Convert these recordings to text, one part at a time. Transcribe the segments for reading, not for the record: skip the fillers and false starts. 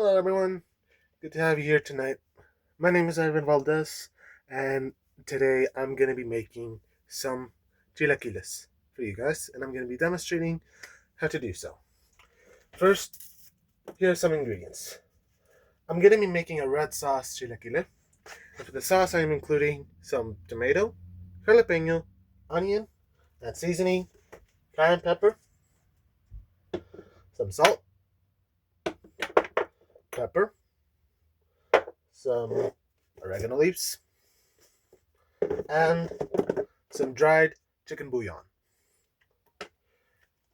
Hello, everyone. Good to have you here tonight. My name is Ivan Valdez, and today I'm going to be making some chilaquiles for you guys, and I'm going to be demonstrating how to do so. First, here are some ingredients. I'm going to be making a red sauce chilaquile, and for the sauce, I am including some tomato, jalapeno, onion, and seasoning, cayenne pepper, some salt, pepper, some oregano leaves, and some dried chicken bouillon.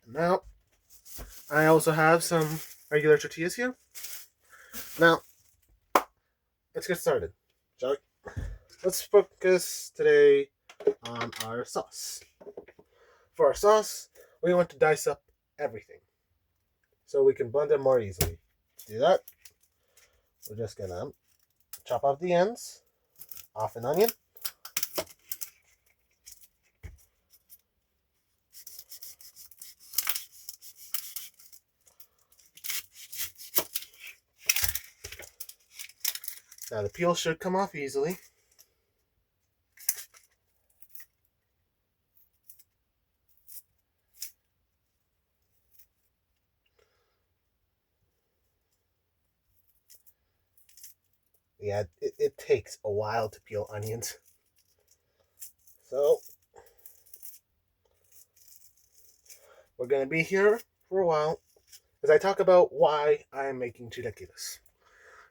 Now, I also have some regular tortillas here. Now, let's get started, shall we? Let's focus today on our sauce. For our sauce, we want to dice up everything so we can blend it more easily. To do that, we're just gonna chop off the ends, off an onion, now the peel should come off easily. Yeah, it takes a while to peel onions. So, we're going to be here for a while as I talk about why I'm making chilaquiles.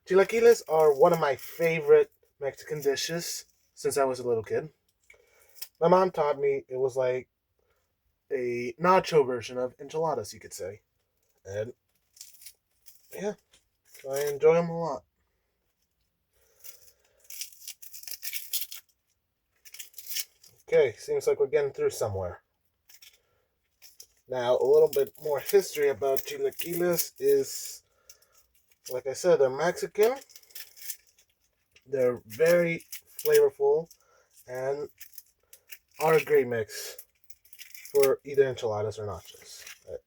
Chilaquiles are one of my favorite Mexican dishes since I was a little kid. My mom taught me it was like a nacho version of enchiladas, you could say. And yeah, I enjoy them a lot. Okay, seems like we're getting through somewhere. Now, a little bit more history about chilaquiles is, like I said, they're Mexican. They're very flavorful and are a great mix for either enchiladas or nachos. But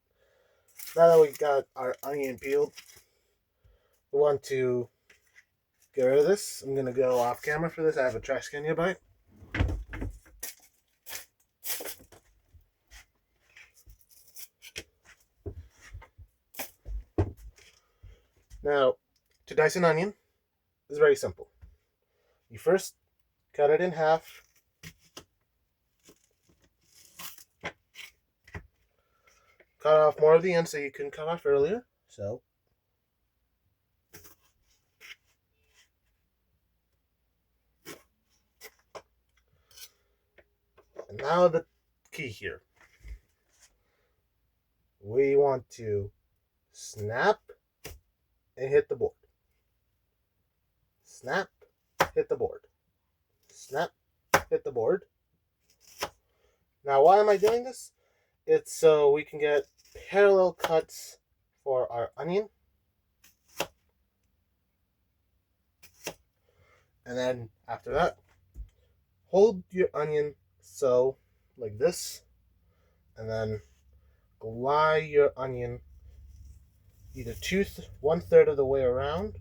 now that we got our onion peeled, we want to get rid of this. I'm going to go off camera for this. I have a trash can nearby. Now, to dice an onion is very simple. You first cut it in half. Cut off more of the ends so you couldn't cut off earlier. So, and now the key here. We want to snap and hit the board. Snap, hit the board. Snap, hit the board. Now, why am I doing this? It's so we can get parallel cuts for our onion. And then after that, hold your onion so, like this, and then glide your onion either 1/3 of the way around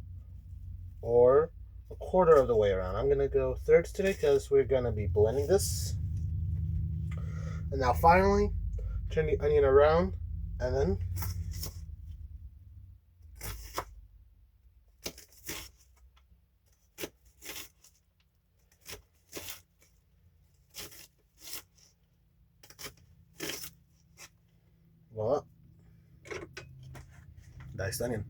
or a quarter of the way around. I'm going to go thirds today because we're going to be blending this. And now finally, turn the onion around and then voila, diced onion.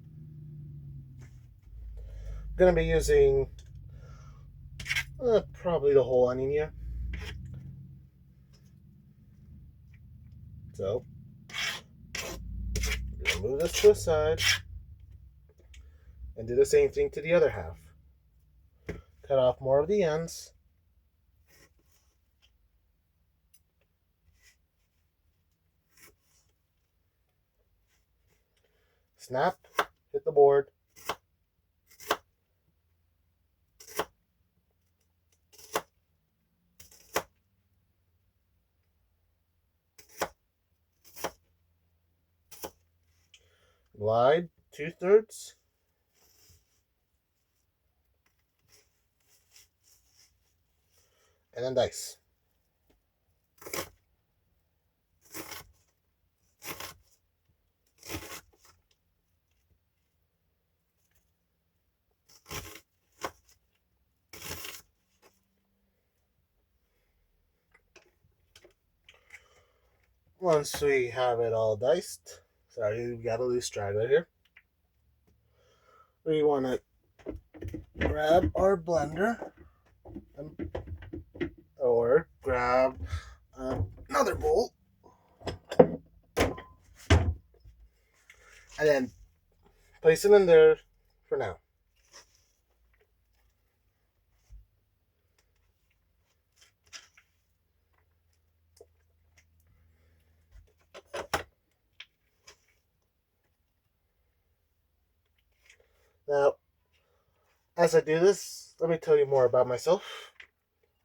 I'm going to be using probably the whole onion here. So, we're going to move this to the side and do the same thing to the other half. Cut off more of the ends. Snap, hit the board. Glide 2/3. and then dice. Once we have it all diced, sorry, we got a loose straggler here. We want to grab our blender or grab another bowl and then place it in there for now. Now, as I do this, let me tell you more about myself.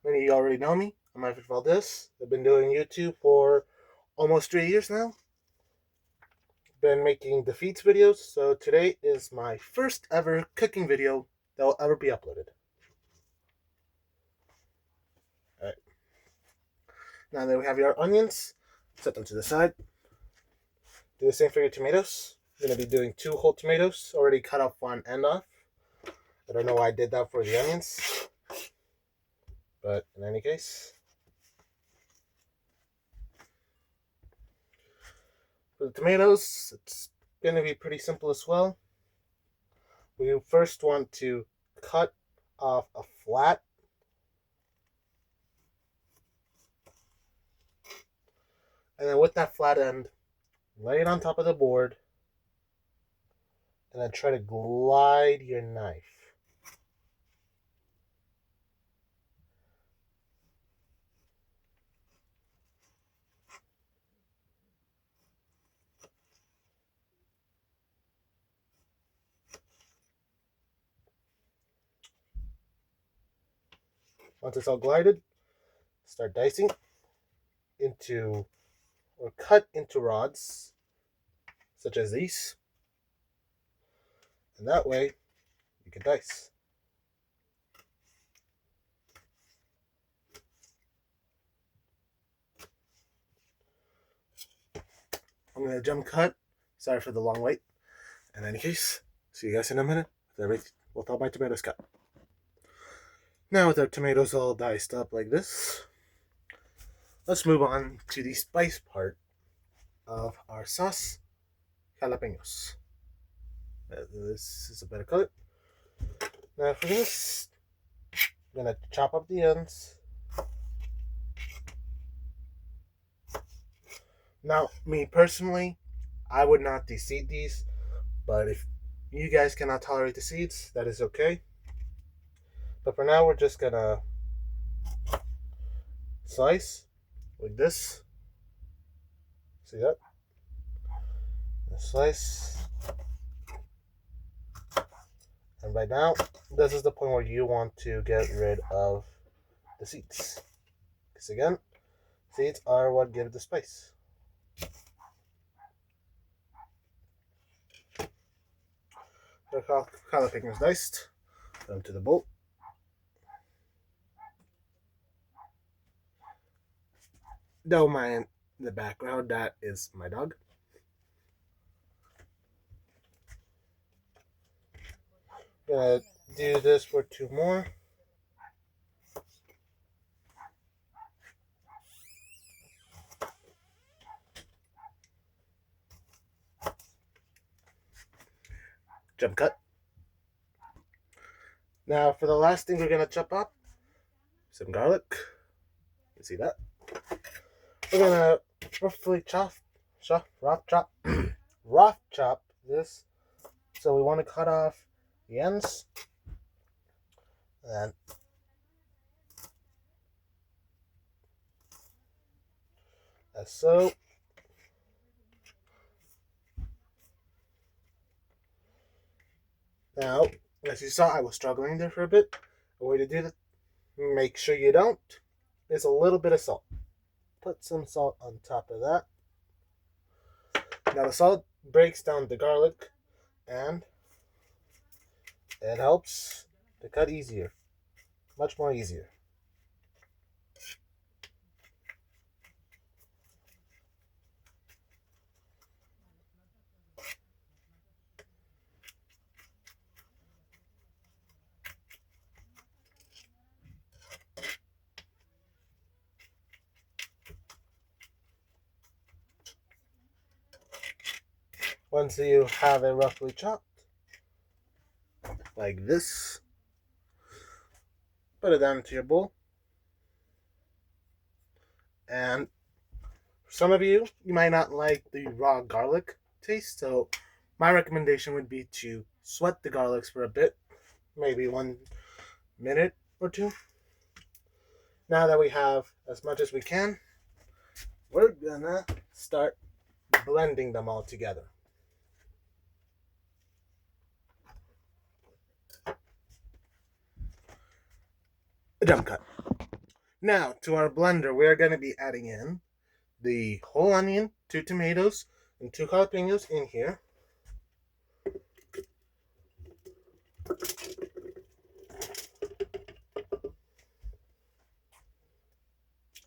Many of you already know me. I'm Ivan Valdez. I've been doing YouTube for almost 3 years now. Been making defeats videos, so today is my first ever cooking video that will ever be uploaded. Alright. Now that we have your onions, set them to the side. Do the same for your tomatoes. I'm going to be doing 2 whole tomatoes, already cut off one end off. I don't know why I did that for the onions, but in any case. For the tomatoes, it's going to be pretty simple as well. We first want to cut off a flat. And then with that flat end, lay it on top of the board. And then try to glide your knife. Once it's all glided, start dicing into or cut into rods such as these. And that way you can dice. I'm going to jump cut. Sorry for the long wait. In any case, see you guys in a minute. We'll all my tomatoes cut. Now with our tomatoes all diced up like this, let's move on to the spice part of our sauce, jalapenos. This is a better color. Now for this, I'm going to chop up the ends. Now, me personally, I would not de-seed these, but if you guys cannot tolerate the seeds, that is okay. But for now, we're just gonna slice like this. See that? Slice. And right now, this is the point where you want to get rid of the seeds. Because again, seeds are what give the spice. The jalapenos diced. Put them to the bowl. Don't mind the background, that is my dog. Gonna do this for 2 more. Jump cut. Now for the last thing we're gonna chop up, some garlic. You see that? We're gonna roughly rough chop this. So we want to cut off the ends, and as so. Now, as you saw, I was struggling there for a bit. The way to do that, make sure you don't, is a little bit of salt. Put some salt on top of that. Now the salt breaks down the garlic and it helps to cut easier. Much more easier. Once you have it roughly chopped, like this, put it down into your bowl. And some of you might not like the raw garlic taste, so my recommendation would be to sweat the garlics for a bit, maybe 1 minute or two. Now that we have as much as we can, we're gonna start blending them all together. A jump cut. Now, to our blender, we are going to be adding in the whole onion, 2 tomatoes, and 2 jalapenos in here.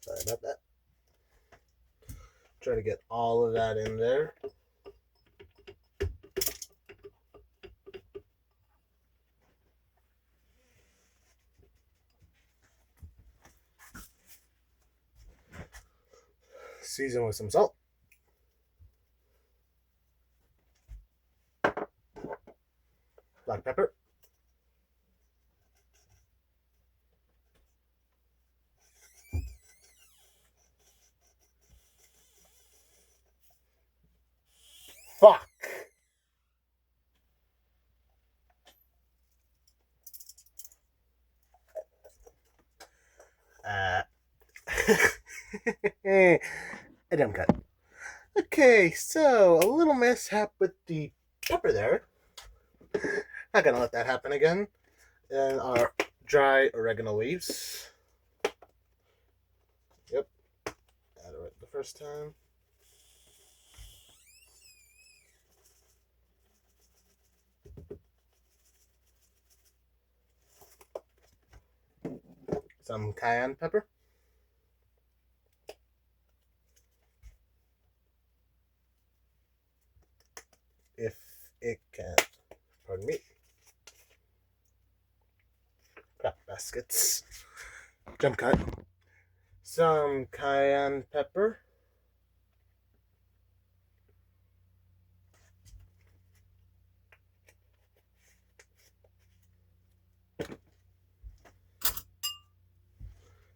Sorry about that. Try to get all of that in there. Season with some salt. Black pepper. Fuck. A jump cut. Okay, so a little mishap with the pepper there. Not gonna let that happen again. And our dry oregano leaves. Yep. Add it right the first time. Some cayenne pepper. If it can. Pardon me. Crap baskets. Jump cut. Some cayenne pepper.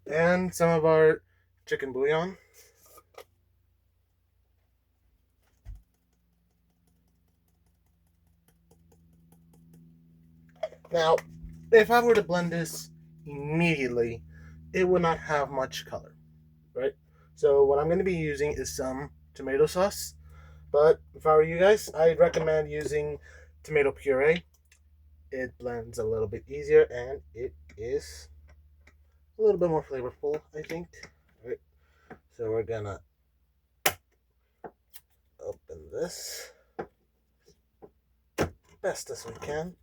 And some of our chicken bouillon. Now, if I were to blend this immediately, it would not have much color, right? So what I'm going to be using is some tomato sauce. But if I were you guys, I'd recommend using tomato puree. It blends a little bit easier and it is a little bit more flavorful, I think. All right. So we're gonna open this best as we can.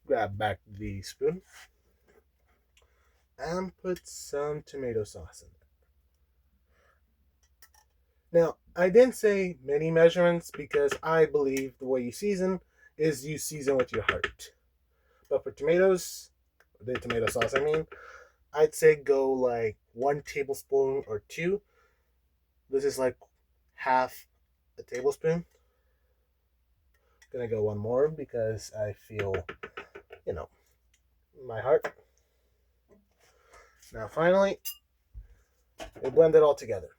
Grab back the spoon and put some tomato sauce in there. Now, I didn't say many measurements because I believe the way you season is you season with your heart. But for tomatoes, the tomato sauce, I mean, I'd say go like 1 tablespoon or 2. This is like half a tablespoon. Gonna go 1 more because I feel, my heart. Now finally, we blend it all together.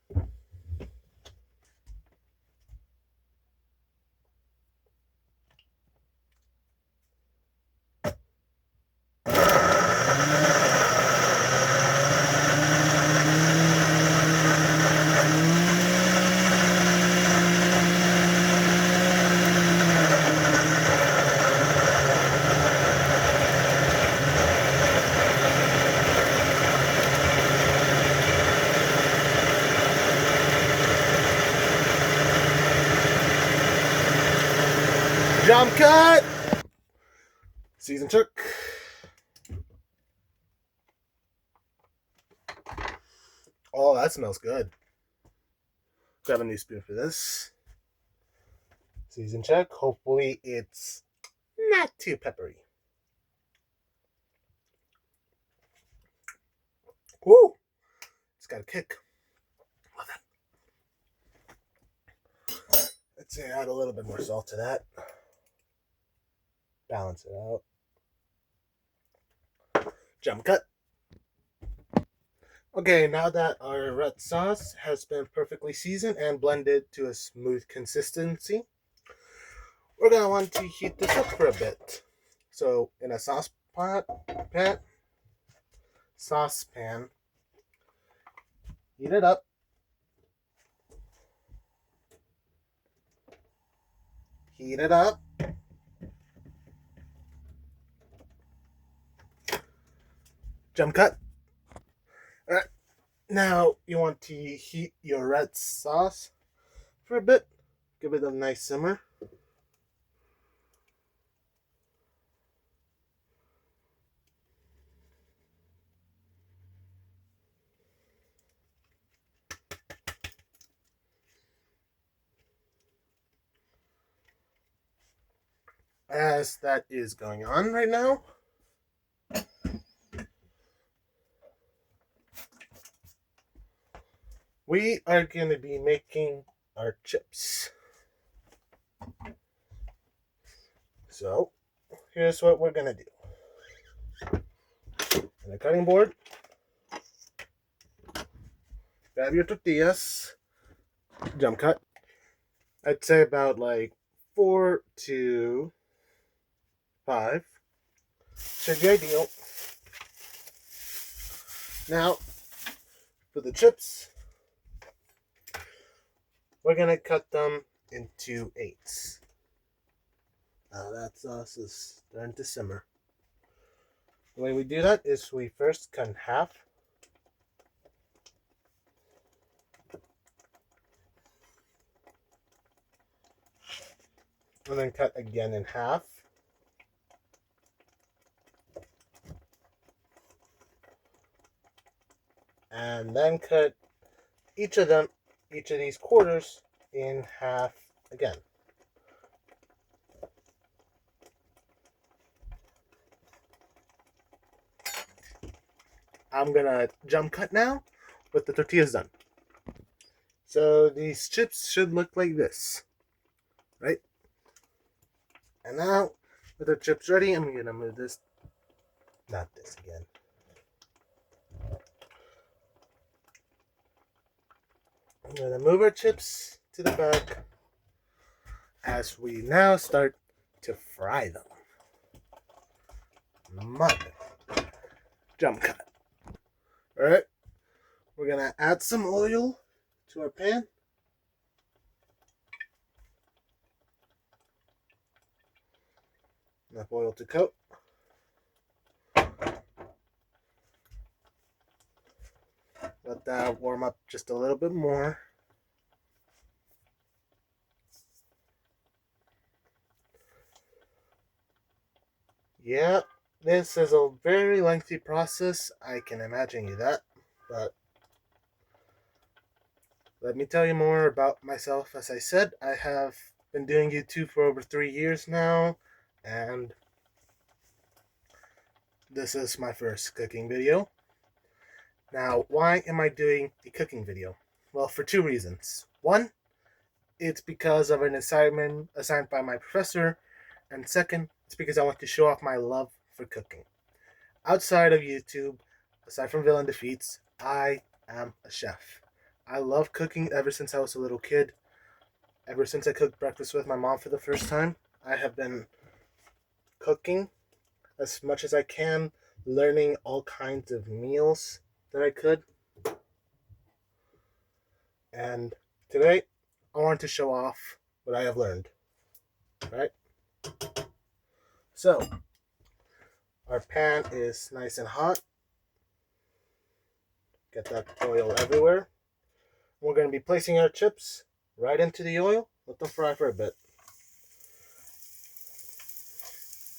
Jump cut! Seasoned turk. Oh, that smells good. Grab a new spoon for this. Season check. Hopefully it's not too peppery. Woo! It's got a kick. Love it. Let's say add a little bit more salt to that. Balance it out. Jump cut. Okay, now that our red sauce has been perfectly seasoned and blended to a smooth consistency, we're going to want to heat this up for a bit. So, in a saucepan, heat it up. Heat it up. Jump cut. All right. Now you want to heat your red sauce for a bit. Give it a nice simmer. As that is going on right now, we are going to be making our chips. So, here's what we're going to do. On the cutting board, grab your tortillas, jump cut. I'd say about like 4 to 5 should be ideal. Now, for the chips, we're going to cut them into 8s. Now that sauce is starting to simmer. The way we do that is we first cut in half. And then cut again in half. And then cut each of these quarters in half again. I'm gonna jump cut now with the tortillas done. So these chips should look like this, right? And now with the chips ready, I'm gonna move this, not this again. I'm gonna move our chips to the back as we now start to fry them. Mother. Jump cut. Alright, we're gonna add some oil to our pan. Enough oil to coat. Let that warm up just a little bit more. Yeah, this is a very lengthy process. I can imagine you that. But let me tell you more about myself. As I said, I have been doing YouTube for over 3 years now. And this is my first cooking video. Now, why am I doing a cooking video? Well, for 2 reasons. One, it's because of an assignment assigned by my professor. And second, it's because I want to show off my love for cooking. Outside of YouTube, aside from Villain Defeats, I am a chef. I love cooking ever since I was a little kid. Ever since I cooked breakfast with my mom for the first time, I have been cooking as much as I can, learning all kinds of meals that I could. And today, I want to show off what I have learned. Right? So, our pan is nice and hot. Get that oil everywhere. We're going to be placing our chips right into the oil. Let them fry for a bit.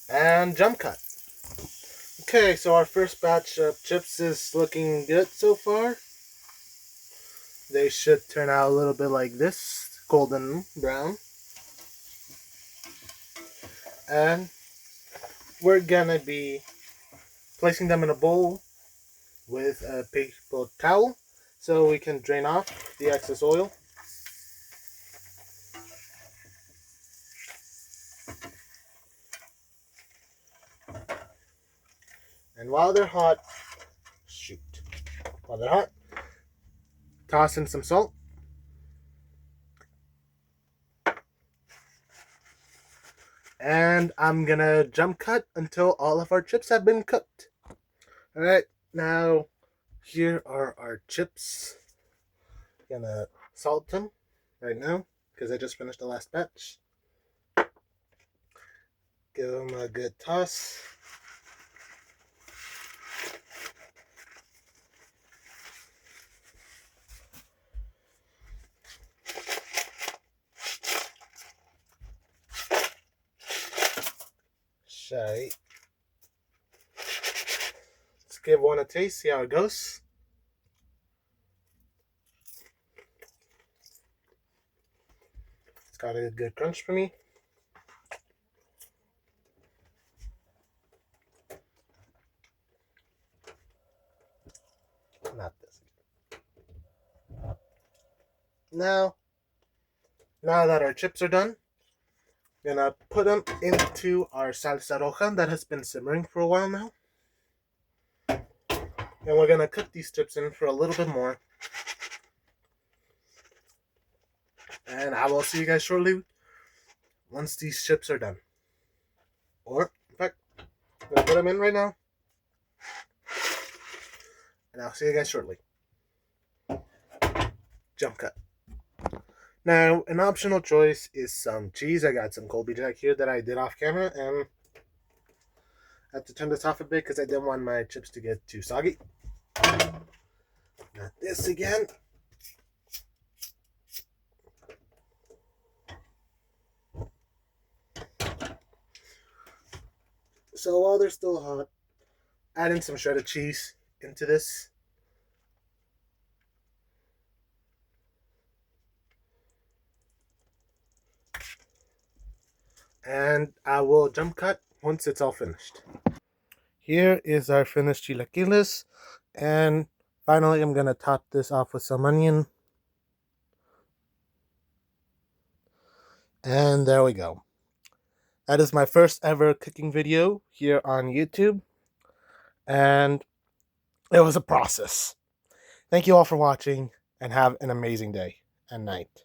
And jump cut. Okay, so our first batch of chips is looking good so far. They should turn out a little bit like this, golden brown. And we're gonna be placing them in a bowl with a paper towel so we can drain off the excess oil. And while they're hot, toss in some salt. And I'm gonna jump cut until all of our chips have been cooked. Alright, now here are our chips. Gonna salt them right now because I just finished the last batch. Give them a good toss. Let's give one a taste, see how it goes. It's got a good crunch for me. Not this. Now that our chips are done, I'm gonna put them into our salsa roja that has been simmering for a while now. And we're gonna cook these chips in for a little bit more. And I will see you guys shortly once these chips are done. Or, in fact, I'm gonna put them in right now. And I'll see you guys shortly. Jump cut. Now, an optional choice is some cheese. I got some Colby Jack here that I did off camera, and I have to turn this off a bit because I didn't want my chips to get too soggy. Got this again. So while they're still hot, add in some shredded cheese into this. And I will jump cut once it's all finished. Here is our finished chilaquiles, and finally I'm gonna top this off with some onion. And there we go. That is my first ever cooking video here on YouTube, and it was a process. Thank you all for watching, and have an amazing day and night.